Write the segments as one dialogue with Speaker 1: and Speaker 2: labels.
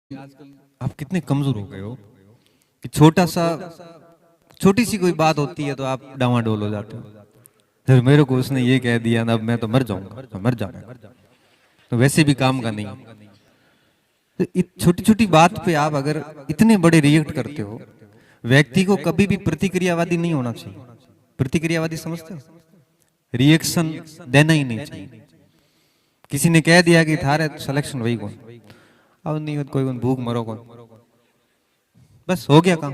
Speaker 1: आप कितने कमजोर हो गए हो कि छोटी सी कोई बात होती है तो आप डावाडोल हो जाते हो। फिर मेरे को उसने ये कह दिया ना, अब मैं तो मर जाऊंगा, तो मर जाऊंगा, तो वैसे भी काम का नहीं। तो छोटी छोटी बात पे आप अगर इतने बड़े रिएक्ट करते हो, व्यक्ति को कभी भी प्रतिक्रियावादी नहीं होना चाहिए। प्रतिक्रियावादी समझते हो? रिएक्शन देना ही नहीं चाहिए। किसी ने कह दिया कि थारे सिलेक्शन वही कौन, अब नहीं कोई कौन, भूख मरो कौन, बस हो गया काम।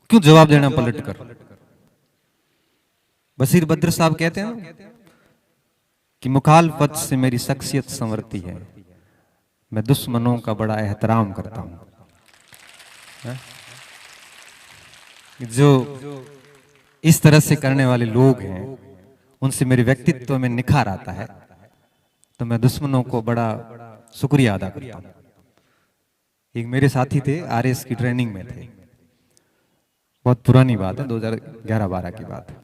Speaker 1: क्यों जवाब देना पलट कर? बशीर बद्र साहब कहते हैं ना कि मुखालफत से मेरी शख्सियत संवरती है, मैं दुश्मनों का बड़ा एहतराम करता हूं। जो इस तरह से करने वाले लोग हैं, उनसे मेरे व्यक्तित्व में निखार आता है, तो मैं दुश्मनों को बड़ा शुक्रिया अदा करता हूं। एक मेरे साथी थे, आरएस की ट्रेनिंग में थे, बहुत पुरानी बात है, 2011-12 की बात है।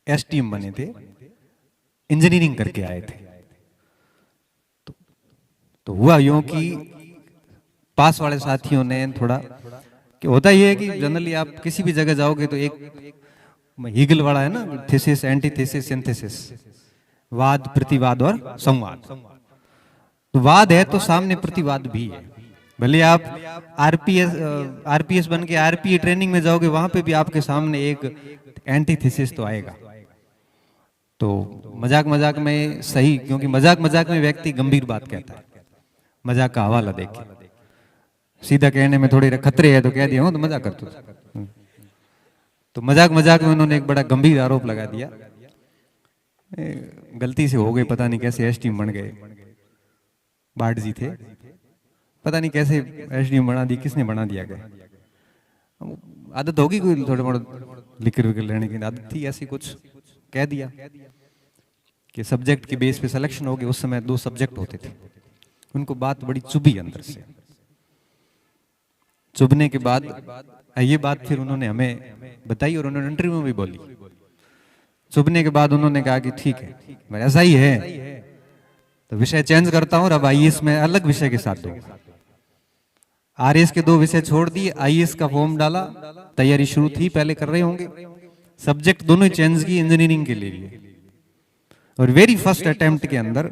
Speaker 1: एसटीएम बने थे, इंजीनियरिंग करके आए थे। तो हुआ यूं कि पास वाले साथियों ने थोड़ा, कि होता ये है कि जनरली आप किसी भी जगह जाओगे तो एक हीगल वाला है ना, थीसिस, एंटीथेसिस, सिंथेसिस, वाद, प्रतिवाद और संवाद। तो वाद है तो सामने प्रतिवाद भी है। भले आप आरपीएस बन के आरपीए ट्रेनिंग में जाओगे, वहां पे भी आपके सामने एक एंटीथेसिस तो आएगा। तो मजाक मजाक में सही, क्योंकि मजाक मजाक में व्यक्ति गंभीर बात कहता है, मजाक का हवाला देके। सीधा कहने में थोड़ी खतरे है तो कह दिया हूं तो मजाक करते हो। तो मजाक मजाक में उन्होंने एक बड़ा गंभीर आरोप लगा दिया, गलती से हो गई, पता नहीं कैसे एसटीएम बन गए। बाढ़ जी थे, पता नहीं कैसे एसडीएम बना दी, किसने बना दिया गया। आदत होगी कोई थोड़ा मोड़ा लिकर विकर लेने की आदत थी, ऐसी कुछ कह दिया कि सब्जेक्ट के बेस पे सिलेक्शन हो गया। उस समय 2 सब्जेक्ट होते थे, उनको बात बड़ी चुभी अंदर से। चुभने के बाद ये बात फिर उन्होंने हमें बताई और उन्होंने इंटरव्यू में भी बोली। चुभने के बाद उन्होंने कहा कि ठीक है, ऐसा ही है तो विषय चेंज करता हूं, अब आईएएस में अलग विषय के साथ दूंगा। आरएस के 2 विषय छोड़ दिए, आईएएस का फॉर्म डाला, तैयारी शुरू थी, पहले कर रहे होंगे। सब्जेक्ट दोनों ही चेंज की इंजीनियरिंग के लिए। और वेरी फर्स्ट अटेम्प्ट के अंदर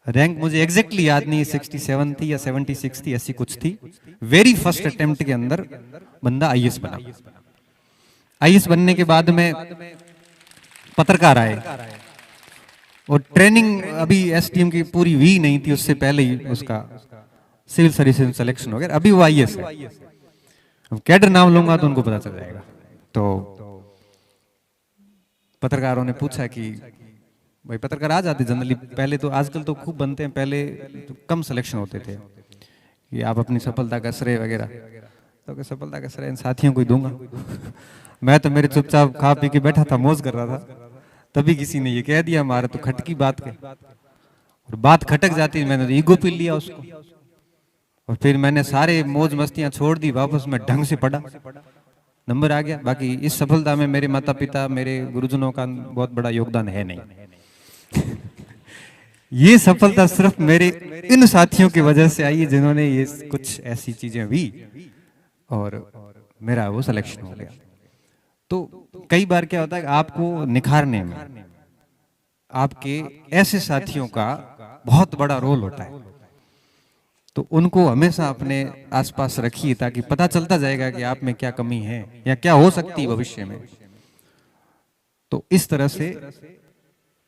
Speaker 1: रैंक मुझे एग्जैक्टली याद नहीं, 67 थी या 76 थी, ऐसी कुछ थी। वेरी फर्स्ट अटेम्प्ट के अंदर बंदा आईएएस बना। आईएएस बनने के बाद में पत्रकार आए, और ट्रेनिंग अभी एसटीएम की पूरी हुई नहीं थी, उससे पहले ही उसका सिविल सर्विस में सिलेक्शन हो गया। अभी वो आईएएस है। अब कैडर नाम लूंगा तो उनको पता चल जाएगा। तो पत्रकारों ने पूछा कि भाई, पत्रकार आ जाते जनरली पहले तो, आजकल तो खूब बनते हैं, पहले तो कम सिलेक्शन होते थे कि आप अपनी सफलता का श्रेय वगैरह, तो सफलता का श्रेय साथियों को ही दूंगा। मैं तो मेरे चुपचाप खा पी के बैठा था, मौज कर रहा था, तभी किसी ने ये कह दिया, हमारा तो खटकी बात के, और बात खटक जाती, मैंने तो ईगो पी लिया उसको, और फिर मैंने सारे मौज मस्तियां छोड़ दी, वापस मैं ढंग से पढ़ा, नंबर आ गया। बाकी इस सफलता में मेरे माता पिता, मेरे गुरुजनों का बहुत बड़ा योगदान है नहीं। ये सफलता सिर्फ मेरे इन साथियों की वजह से आई है, जिन्होंने ये कुछ ऐसी चीजें हुई और मेरा वो सिलेक्शन हो गया। तो कई बार क्या होता है, आपको निखारने में आपके ऐसे साथियों का बहुत बड़ा रोल होता है, तो उनको हमेशा अपने आसपास रखिए, ताकि पता चलता जाएगा कि आप में क्या कमी है या क्या हो सकती है भविष्य में। तो इस तरह से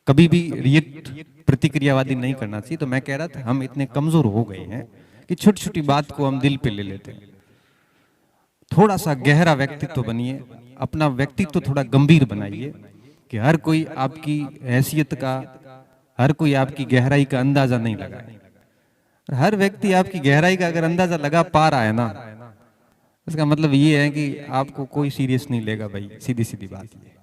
Speaker 1: कभी भी रिएक्ट, प्रतिक्रियावादी नहीं करना चाहिए। तो मैं कह रहा था, हम इतने कमजोर हो गए हैं कि छोटी छोटी बात को हम दिल पे ले लेते हैं। थोड़ा सा गहरा व्यक्तित्व बनिए, अपना व्यक्तित्व थोड़ा गंभीर बनाइए, कि हर कोई आपकी हैसियत का, हर कोई आपकी गहराई का अंदाजा नहीं लगाए। हर व्यक्ति आपकी गहराई का अगर अंदाजा लगा पा रहा है ना, इसका मतलब ये है कि आपको कोई सीरियस नहीं लेगा भाई, सीधी सीधी बात है।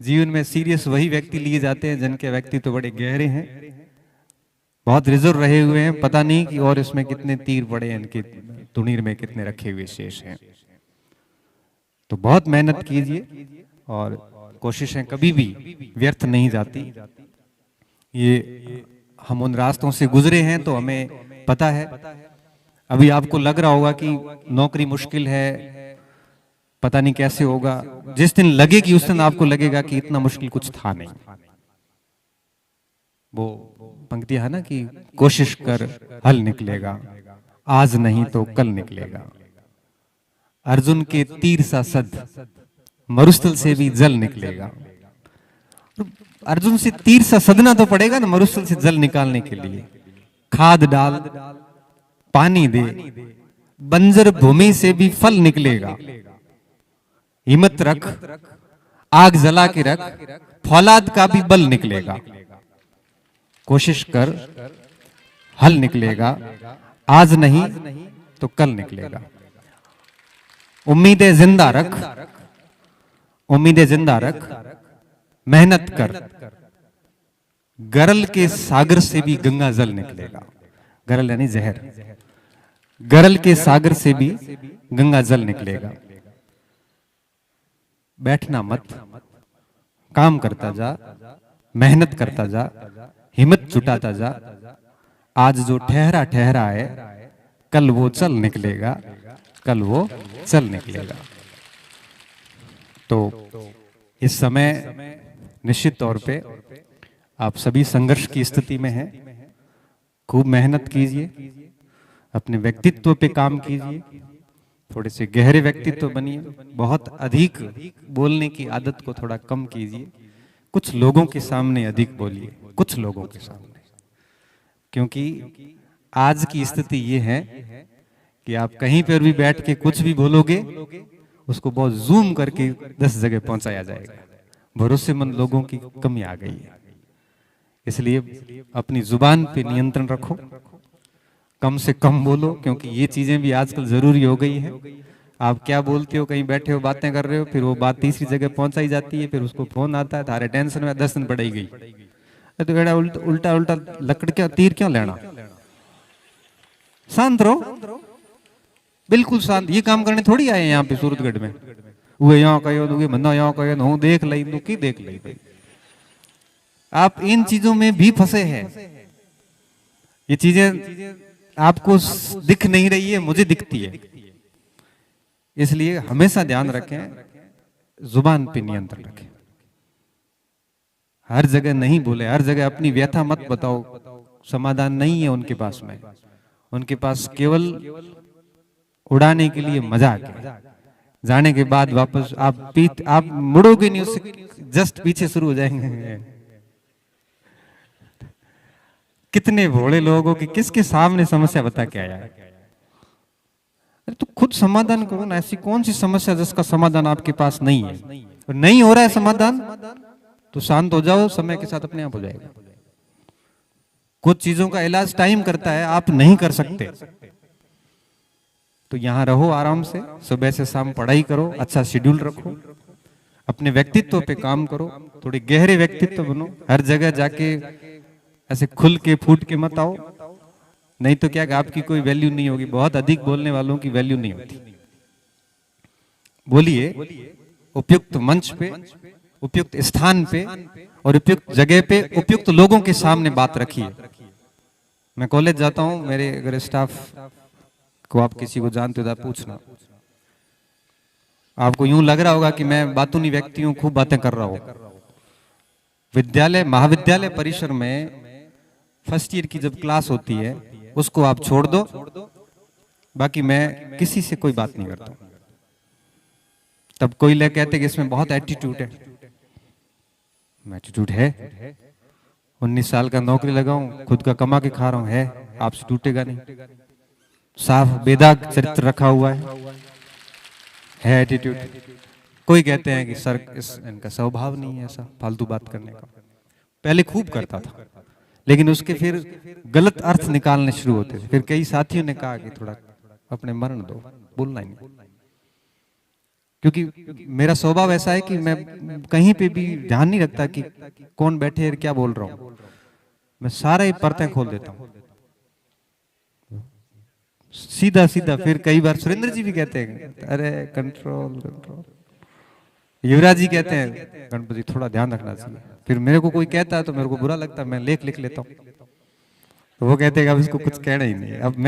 Speaker 1: जीवन में सीरियस वही व्यक्ति लिए जाते हैं जिनके व्यक्तित्व तो बड़े गहरे हैं, बहुत रिजर्व रहे हुए हैं, पता नहीं कि और इसमें कितने तीर पड़े हैं, इनके तुणीर में कितने रखे हुए शेष हैं। तो बहुत मेहनत कीजिए, और कोशिशें कभी भी व्यर्थ नहीं जाती। ये हम उन रास्तों से गुजरे हैं तो हमें पता है। अभी आपको लग रहा होगा कि नौकरी मुश्किल है, पता नहीं कैसे होगा। जिस दिन लगेगी उस दिन आपको लगेगा कि इतना मुश्किल कुछ था नहीं। वो पंक्तियां है ना कि कोशिश कर हल निकलेगा, आज नहीं तो कल निकलेगा। अर्जुन के तीर सा सद, मरुस्थल से भी जल निकलेगा। अर्जुन से तीर सा सदना तो पड़ेगा ना मरुस्थल से जल निकालने के लिए। खाद डाल, पानी दे, बंजर भूमि से भी फल निकलेगा। हिम्मत रख, आग जला के रख, फौलाद का भी बल निकलेगा। कोशिश कर हल निकलेगा, आज नहीं तो कल निकलेगा। उम्मीदें जिंदा रख, उम्मीदें जिंदा रख, मेहनत कर, गरल के सागर से भी गंगा जल निकलेगा। गरल यानी जहर, गरल के सागर से भी गंगा जल निकलेगा। बैठना मत, काम करता जा, मेहनत करता जा, हिम्मत जुटाता जा। आज जो ठहरा ठहरा है, कल वो चल निकलेगा, कल वो चल निकलेगा। तो इस समय निश्चित तौर पे आप सभी संघर्ष की स्थिति में हैं। खूब मेहनत कीजिए, अपने व्यक्तित्व पे काम कीजिए, थोड़े से गहरे व्यक्तित्व बनिए। बहुत अधिक बोलने की आदत को थोड़ा कम कीजिए। कुछ लोगों के सामने अधिक बोलिए, कुछ लोगों के सामने, क्योंकि आज की स्थिति ये है कि आप कहीं पर भी बैठ के कुछ भी बोलोगे, उसको बहुत जूम करके 10 जगह पहुंचाया जाएगा। भरोसेमंद लोगों की कमी आ गई है। इसलिए अपनी जुबान पे नियंत्रण रखो, कम से कम बोलो, क्योंकि ये चीजें भी आजकल जरूरी हो गई है। आप क्या बोलते हो, कहीं बैठे हो बातें कर रहे हो, फिर वो बात तीसरी जगह पहुंचाई जाती है, फिर उसको फोन आता है, थारे टेंशन में 10 दिन पड़ाई गई। तो एड़ा उल्टा उल्टा लकड़ क्या तीर क्यों लेना, शांत रहो, बिल्कुल शांत। ये काम करने थोड़ी आए यहाँ पे सूरतगढ़ में। वो यहाँ कहो, बंदा यहाँ कहो, देख ली तो की देख ली भाई। आप इन चीजों में भी फंसे हैं। ये चीजें आपको दिख नहीं रही है, मुझे दिखती है। इसलिए हमेशा ध्यान रखें, जुबान पे नियंत्रण रखें। हर जगह नहीं बोले, हर जगह अपनी व्यथा मत बताओ। समाधान नहीं है उनके पास में, उनके पास केवल उड़ाने के लिए मजाक है। जाने के बाद वापस आप मुड़ोगे नहीं, उससे जस्ट पीछे शुरू हो जाएंगे। कितने भोले लोगों की किसके सामने समस्या बता के आया है। अरे तो खुद समाधान करो ना। ऐसी कौन सी समस्या जिसका समाधान आपके पास नहीं है, और नहीं हो रहा है समाधान, तो शांत हो जाओ, समय के साथ अपने आप हो जाएगा। कुछ चीजों का इलाज टाइम करता है, आप नहीं कर सकते, तो यहां रहो आराम से। सुबह से शाम पढ़ाई करो, अच्छा शेड्यूल रखो, अपने व्यक्तित्व पे काम करो, थोड़े गहरे व्यक्तित्व बनो। हर जगह जाके ऐसे खुल के फूट के मत आओ, नहीं तो क्या आपकी कोई वैल्यू नहीं होगी। बहुत अधिक बोलने वालों की वैल्यू नहीं होती। बोलिए उपयुक्त मंच पे, उपयुक्त स्थान पे और उपयुक्त जगह पे, उपयुक्त लोगों के सामने बात रखिए। मैं कॉलेज जाता हूं, मेरे अगर स्टाफ को आप किसी को जानते हो तो पूछना। आपको यूं लग रहा होगा कि मैं बातूनी व्यक्ति हूं, खूब बातें कर रहा हूं। विद्यालय महाविद्यालय परिसर में फर्स्ट ईयर की जब क्लास होती है, उसको आप छोड़ दो, बाकी मैं किसी से कोई बात नहीं करता। तब कोई लोग कहते कि इसमें बहुत एटीट्यूड है। एटीट्यूड है, 19 साल का नौकरी लगाऊं, खुद का कमा के खा रहा हूं, है आपसे टूटेगा नहीं। साफ बेदाग चरित्र रखा हुआ है एटीट्यूड। कोई कहते हैं कि सर इनका स्वभाव नहीं है ऐसा फालतू बात करने का। पहले खूब करता था, लेकिन उसके फिर गलत अर्थ निकालने शुरू होते थे। फिर कई साथियों ने कहा कि थोड़ा अपने मरण दो, बोलना ही नहीं। क्योंकि मेरा स्वभाव ऐसा है कि मैं कहीं पे भी ध्यान नहीं रखता कि कौन बैठे है, क्या बोल रहा हूं। मैं सारा ही परतें खोल देता हूं, सीधा सीधा। फिर कई बार सुरेंद्र जी भी कहते हैं, अरे कंट्रोल कंट्रोल। युवराज जी कहते हैं, गणपति थोड़ा ध्यान रखना चाहिए। फिर मेरे को कोई कहता है तो मेरे को बुरा लगता है, मैं लिख लेता हूँ। तो वो कहते हैं कि अब इसको कुछ कहना ही नहीं है। अब मैं